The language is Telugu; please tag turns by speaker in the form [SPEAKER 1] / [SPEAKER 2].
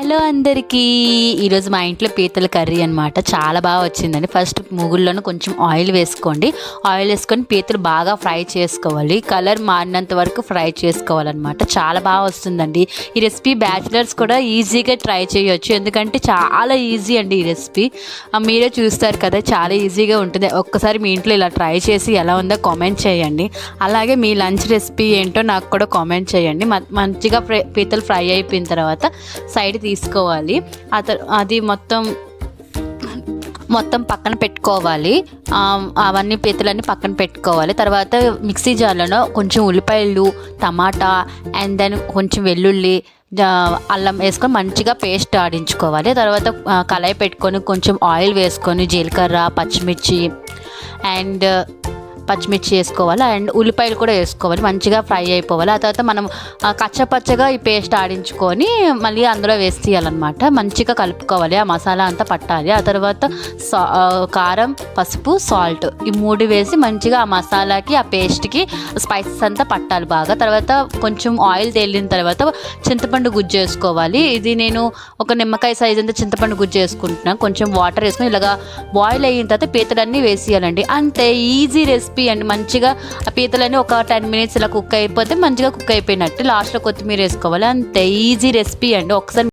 [SPEAKER 1] హలో అందరికీ. ఈరోజు మా ఇంట్లో పీతల కర్రీ అనమాట. చాలా బాగా వచ్చిందండి. ఫస్ట్ మూగుల్లోనూ కొంచెం ఆయిల్ వేసుకోండి. ఆయిల్ వేసుకొని పీతలు బాగా ఫ్రై చేసుకోవాలి. కలర్ మారినంత వరకు ఫ్రై చేసుకోవాలన్నమాట. చాలా బాగా వస్తుందండి ఈ రెసిపీ. బ్యాచిలర్స్ కూడా ఈజీగా ట్రై చేయొచ్చు, ఎందుకంటే చాలా ఈజీ అండి ఈ రెసిపీ. మీరే చూస్తారు కదా, చాలా ఈజీగా ఉంటుంది. ఒక్కసారి మీ ఇంట్లో ఇలా ట్రై చేసి ఎలా ఉందో కామెంట్ చేయండి. అలాగే మీ లంచ్ రెసిపీ ఏంటో నాకు కూడా కామెంట్ చేయండి. మంచిగా పీతలు ఫ్రై అయిపోయిన తర్వాత సైడ్ తీసుకోవాలి. అది మొత్తం పక్కన పెట్టుకోవాలి. అవన్నీ పీతలన్నీ పక్కన పెట్టుకోవాలి. తర్వాత మిక్సీ జార్లో కొంచెం ఉల్లిపాయలు, టమాటా అండ్ దెన్ కొంచెం వెల్లుల్లి, అల్లం వేసుకొని మంచిగా పేస్ట్ ఆడించుకోవాలి. తర్వాత కళాయి పెట్టుకొని కొంచెం ఆయిల్ వేసుకొని జీలకర్ర, పచ్చిమిర్చి వేసుకోవాలి. అండ్ ఉల్లిపాయలు కూడా వేసుకోవాలి. మంచిగా ఫ్రై అయిపోవాలి. ఆ తర్వాత మనం కచ్చపచ్చగా ఈ పేస్ట్ ఆడించుకొని మళ్ళీ అందులో వేసేయాలన్నమాట. మంచిగా కలుపుకోవాలి. ఆ మసాలా అంతా పట్టాలి. ఆ తర్వాత కారం, పసుపు, సాల్ట్ ఈ 3 వేసి మంచిగా ఆ మసాలాకి, ఆ పేస్ట్కి స్పైసెస్ అంతా పట్టాలి బాగా. తర్వాత కొంచెం ఆయిల్ తేలిన తర్వాత చింతపండు గుజ్జు వేసుకోవాలి. ఇది నేను ఒక నిమ్మకాయ సైజ్ అంతా చింతపండు గుజ్జు వేసుకుంటున్నాను. కొంచెం వాటర్ వేసుకొని ఇలాగా బాయిల్ అయిన తర్వాత పీతలన్నీ వేసేయాలండి. అంతే, ఈజీ రెసిపీ అండి. మంచిగా ఆ పీతలన్నీ ఒక 10 minutes ఇలా కుక్ అయిపోతే మంచిగా కుక్ అయిపోయినట్టు. లాస్ట్లో కొత్తిమీర వేసుకోవాలి. అంతే, ఈజీ రెసిపీ అండి. ఒకసారి